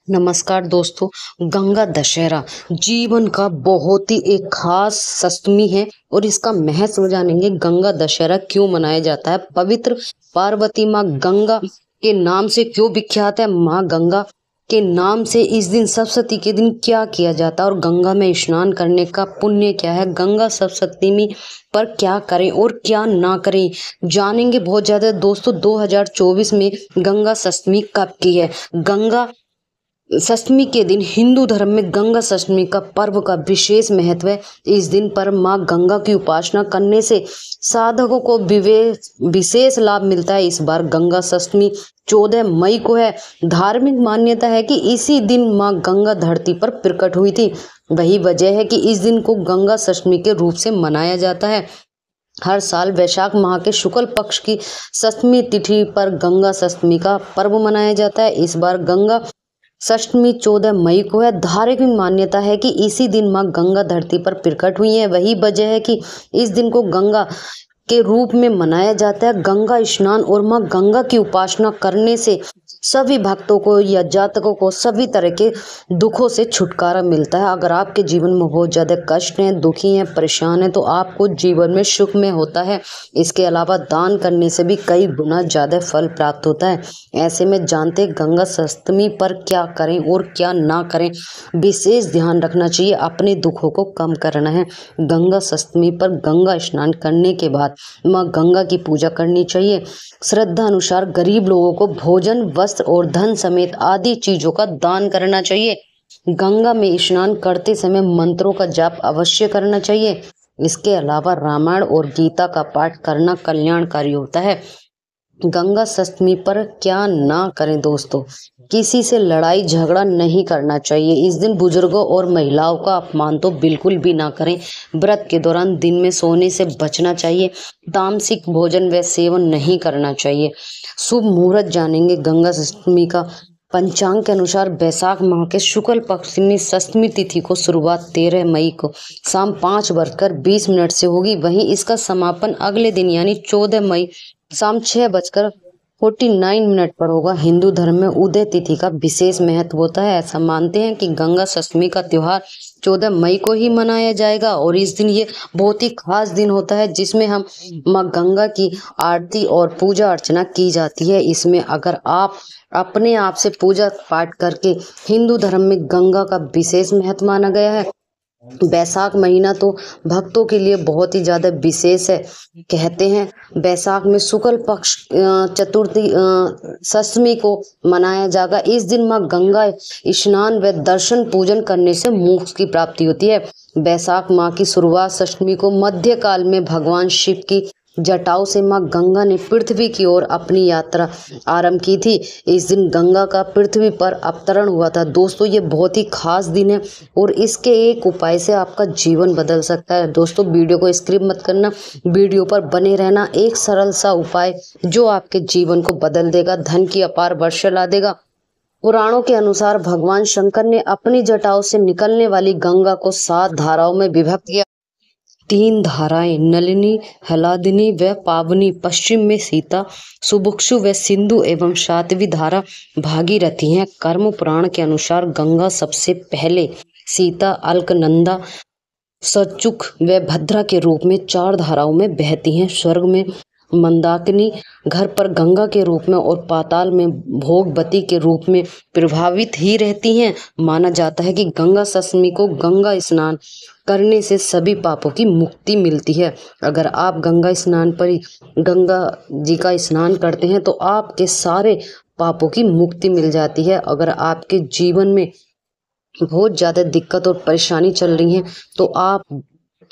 नमस्कार दोस्तों। गंगा दशहरा जीवन का बहुत ही एक खास सप्तमी है और इसका महत्व जानेंगे। गंगा दशहरा क्यों मनाया जाता है, पवित्र पार्वती माँ गंगा के नाम से क्यों विख्यात है, माँ गंगा के नाम से इस दिन सप्तमी के दिन क्या किया जाता है और गंगा में स्नान करने का पुण्य क्या है, गंगा सप्तमी पर क्या करें और क्या ना करें, जानेंगे बहुत ज्यादा दोस्तों। 2024 में गंगा सप्तमी कब की है। गंगा सप्तमी के दिन हिंदू धर्म में गंगा सप्तमी का पर्व का विशेष महत्व है। इस दिन पर मां गंगा की उपासना करने से साधकों को विशेष लाभ मिलता है। इस बार गंगा सप्तमी 14 मई को है। धार्मिक मान्यता है कि इसी दिन मां गंगा धरती पर प्रकट हुई थी। वही वजह है कि इस दिन को गंगा सप्तमी के रूप से मनाया जाता है। हर साल वैशाख माह के शुक्ल पक्ष की सप्तमी तिथि पर गंगा सप्तमी का पर्व मनाया जाता है। इस बार गंगा सप्तमी 14 मई को है। धार्मिक मान्यता है कि इसी दिन मां गंगा धरती पर प्रकट हुई है। वही वजह है कि इस दिन को गंगा के रूप में मनाया जाता है। गंगा स्नान और मां गंगा की उपासना करने से सभी भक्तों को या जातकों को सभी तरह के दुखों से छुटकारा मिलता है। अगर आपके जीवन में बहुत ज़्यादा कष्ट हैं, दुखी हैं, परेशान हैं, तो आपको जीवन में सुख में होता है। इसके अलावा दान करने से भी कई गुना ज़्यादा फल प्राप्त होता है। ऐसे में जानते गंगा सप्तमी पर क्या करें और क्या ना करें, विशेष ध्यान रखना चाहिए। अपने दुखों को कम करना है। गंगा सप्तमी पर गंगा स्नान करने के बाद माँ गंगा की पूजा करनी चाहिए। श्रद्धा अनुसार गरीब लोगों को भोजन, वस्त्र और धन समेत आदि चीजों का दान करना चाहिए। गंगा में स्नान करते समय मंत्रों का जाप अवश्य करना चाहिए। इसके अलावा रामायण और गीता का पाठ करना कल्याणकारी होता है। गंगा सप्तमी पर क्या ना करें दोस्तों, किसी से लड़ाई झगड़ा नहीं करना चाहिए। इस दिन बुजुर्गों और महिलाओं का अपमान तो बिल्कुल भी ना करें। व्रत के दौरान दिन में सोने से बचना चाहिए। तामसिक भोजन व सेवन नहीं करना चाहिए। शुभ मुहूर्त जानेंगे गंगा सप्तमी का। पंचांग के अनुसार वैशाख माह के शुक्ल पक्ष में सप्तमी तिथि को शुरुआत 13 मई को शाम 5:20 से होगी। वहीं इसका समापन अगले दिन यानी 14 मई शाम 6:49 पर होगा। हिंदू धर्म में उदय तिथि का विशेष महत्व होता है। ऐसा मानते हैं कि गंगा सप्तमी का त्योहार 14 मई को ही मनाया जाएगा और इस दिन ये बहुत ही खास दिन होता है जिसमें हम माँ गंगा की आरती और पूजा अर्चना की जाती है। इसमें अगर आप अपने आप से पूजा पाठ करके, हिंदू धर्म में गंगा का विशेष महत्व माना गया है। बैसाख महीना तो भक्तों के लिए बहुत ही ज्यादा विशेष है। कहते हैं बैसाख में शुक्ल पक्ष चतुर्थी सप्तमी को मनाया जाएगा। इस दिन मां गंगा स्नान व दर्शन पूजन करने से मोक्ष की प्राप्ति होती है। बैसाख माह की शुरुआत सप्तमी को मध्यकाल में भगवान शिव की जटाओं से मां गंगा ने पृथ्वी की ओर अपनी यात्रा आरंभ की थी। इस दिन गंगा का पृथ्वी पर अवतरण हुआ था। दोस्तों ये बहुत ही खास दिन है और इसके एक उपाय से आपका जीवन बदल सकता है। दोस्तों वीडियो को स्किप मत करना, वीडियो पर बने रहना। एक सरल सा उपाय जो आपके जीवन को बदल देगा, धन की अपार वर्षा ला देगा। पुराणों के अनुसार भगवान शंकर ने अपनी जटाओं से निकलने वाली गंगा को 7 धाराओं में विभक्त किया। 3 धाराएं नलिनी, हलादिनी व पावनी, पश्चिम में सीता, सुभुक्षु व सिंधु एवं 7वीं धारा भागीरथी हैं। कर्म पुराण के अनुसार गंगा सबसे पहले सीता, अलकनंदा, सचुक व भद्रा के रूप में 4 धाराओं में बहती हैं। स्वर्ग में मंदाकिनी, घर पर गंगा के रूप में और पाताल में भोगवती के रूप में प्रभावित ही रहती हैं। माना जाता है कि गंगा सप्तमी को गंगा स्नान करने से सभी पापों की मुक्ति मिलती है। अगर आप गंगा जी का स्नान करते हैं तो आपके सारे पापों की मुक्ति मिल जाती है। अगर आपके जीवन में बहुत ज़्यादा दिक्कत और परेशानी चल रही है तो आप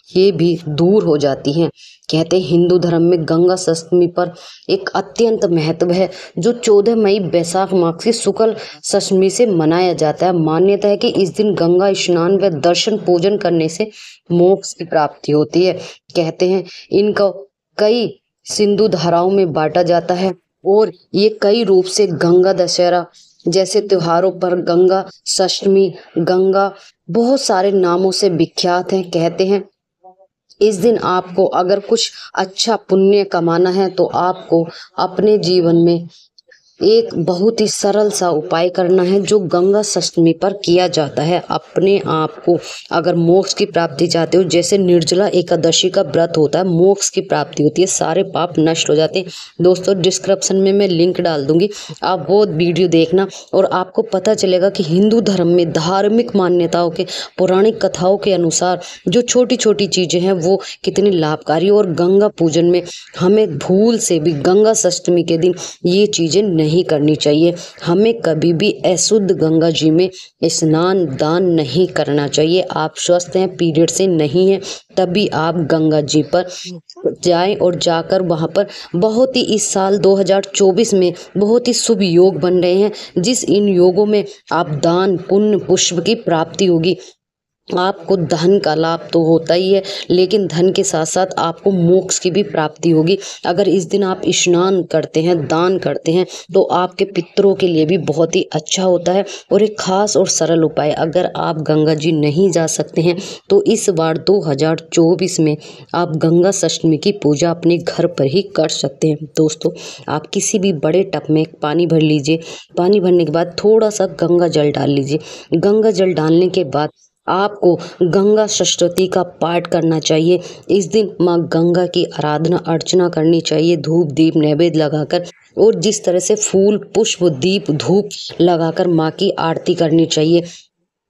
ये भी दूर हो जाती हैं। कहते हैं हिंदू धर्म में गंगा सप्तमी पर एक अत्यंत महत्व है जो 14 मई बैसाख माह की शुक्ल सप्तमी से मनाया जाता है। मान्यता है कि इस दिन गंगा स्नान व दर्शन पूजन करने से मोक्ष की प्राप्ति होती है। कहते हैं इनको कई सिंधु धाराओं में बांटा जाता है और ये कई रूप से गंगा दशहरा जैसे त्योहारों पर गंगा सप्तमी, गंगा बहुत सारे नामों से विख्यात है। कहते हैं इस दिन आपको अगर कुछ अच्छा पुण्य कमाना है तो आपको अपने जीवन में एक बहुत ही सरल सा उपाय करना है जो गंगा सप्तमी पर किया जाता है। अपने आप को अगर मोक्ष की प्राप्ति चाहते हो, जैसे निर्जला एकादशी का व्रत होता है, मोक्ष की प्राप्ति होती है, सारे पाप नष्ट हो जाते हैं। दोस्तों डिस्क्रिप्शन में मैं लिंक डाल दूंगी, आप वो वीडियो देखना और आपको पता चलेगा कि हिंदू धर्म में धार्मिक मान्यताओं के, पौराणिक कथाओं के अनुसार जो छोटी छोटी चीजें हैं वो कितनी लाभकारी। और गंगा पूजन में हमें भूल से भी गंगा सप्तमी के दिन ये चीजें नहीं करनी चाहिए। हमें कभी भी अशुद्ध गंगा जी में स्नान दान नहीं करना चाहिए। आप स्वस्थ हैं, पीरियड से नहीं है, तभी आप गंगा जी पर जाएं और जाकर वहां पर बहुत ही इस साल 2024 में बहुत ही शुभ योग बन रहे हैं, जिस इन योगों में आप दान पुण्य पुष्प की प्राप्ति होगी। आपको धन का लाभ तो होता ही है, लेकिन धन के साथ साथ आपको मोक्ष की भी प्राप्ति होगी। अगर इस दिन आप स्नान करते हैं, दान करते हैं, तो आपके पितरों के लिए भी बहुत ही अच्छा होता है। और एक खास और सरल उपाय, अगर आप गंगा जी नहीं जा सकते हैं तो इस बार 2024 में आप गंगा सप्तमी की पूजा अपने घर पर ही कर सकते हैं। दोस्तों आप किसी भी बड़े टब में पानी भर लीजिए, पानी भरने के बाद थोड़ा सा गंगा जल डाल लीजिए। गंगा जल डालने के बाद आपको गंगा सप्तशती का पाठ करना चाहिए। इस दिन माँ गंगा की आराधना अर्चना करनी चाहिए, धूप दीप नैवेद्य लगाकर, और जिस तरह से फूल पुष्प दीप धूप लगाकर माँ की आरती करनी चाहिए।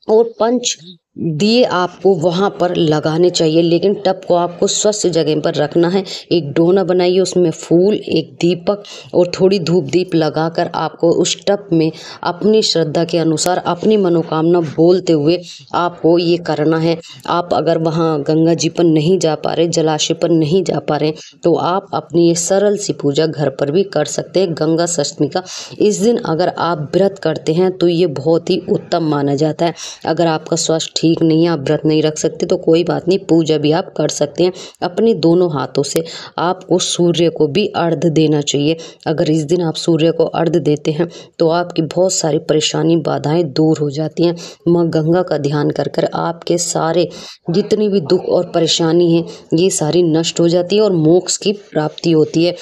और पंच दिए आपको वहां पर लगाने चाहिए, लेकिन टब को आपको स्वच्छ जगह पर रखना है। एक डोना बनाइए, उसमें फूल, एक दीपक और थोड़ी धूप दीप लगाकर आपको उस टब में अपनी श्रद्धा के अनुसार अपनी मनोकामना बोलते हुए आपको ये करना है। आप अगर वहां गंगा जी पर नहीं जा पा रहे, जलाशय पर नहीं जा पा रहे, तो आप अपनी ये सरल सी पूजा घर पर भी कर सकते हैं गंगा सप्तमी का। इस दिन अगर आप व्रत करते हैं तो ये बहुत ही उत्तम माना जाता है। अगर आपका स्वास्थ्य ठीक नहीं है, आप व्रत नहीं रख सकते, तो कोई बात नहीं, पूजा भी आप कर सकते हैं। अपने दोनों हाथों से आपको सूर्य को भी अर्घ्य देना चाहिए। अगर इस दिन आप सूर्य को अर्घ्य देते हैं तो आपकी बहुत सारी परेशानी बाधाएं दूर हो जाती हैं। माँ गंगा का ध्यान कर कर आपके सारे जितनी भी दुख और परेशानी है ये सारी नष्ट हो जाती है और मोक्ष की प्राप्ति होती है।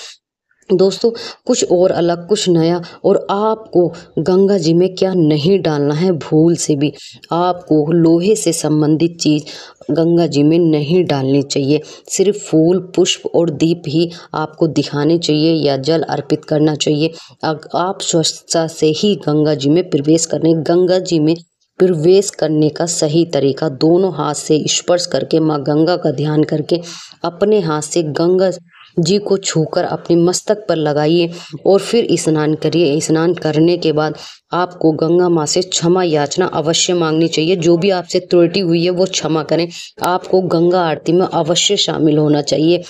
दोस्तों कुछ और अलग, कुछ नया, और आपको गंगा जी में क्या नहीं डालना है, भूल से भी आपको लोहे से संबंधित चीज गंगा जी में नहीं डालनी चाहिए। सिर्फ फूल पुष्प और दीप ही आपको दिखाने चाहिए या जल अर्पित करना चाहिए। आप स्वच्छता से ही गंगा जी में प्रवेश करने, गंगा जी में प्रवेश करने का सही तरीका दोनों हाथ से स्पर्श करके माँ गंगा का ध्यान करके अपने हाथ से गंगा जी को छूकर अपने मस्तक पर लगाइए और फिर स्नान करिए। स्नान करने के बाद आपको गंगा माँ से क्षमा याचना अवश्य मांगनी चाहिए। जो भी आपसे त्रुटि हुई है वो क्षमा करें। आपको गंगा आरती में अवश्य शामिल होना चाहिए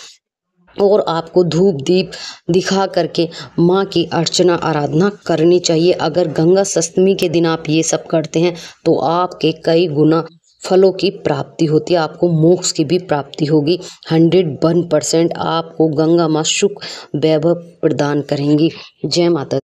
और आपको धूप दीप दिखा करके माँ की अर्चना आराधना करनी चाहिए। अगर गंगा सप्तमी के दिन आप ये सब करते हैं तो आपके कई गुना फलों की प्राप्ति होती है, आपको मोक्ष की भी प्राप्ति होगी। 101% आपको गंगा माँ सुख वैभव प्रदान करेंगी। जय माता।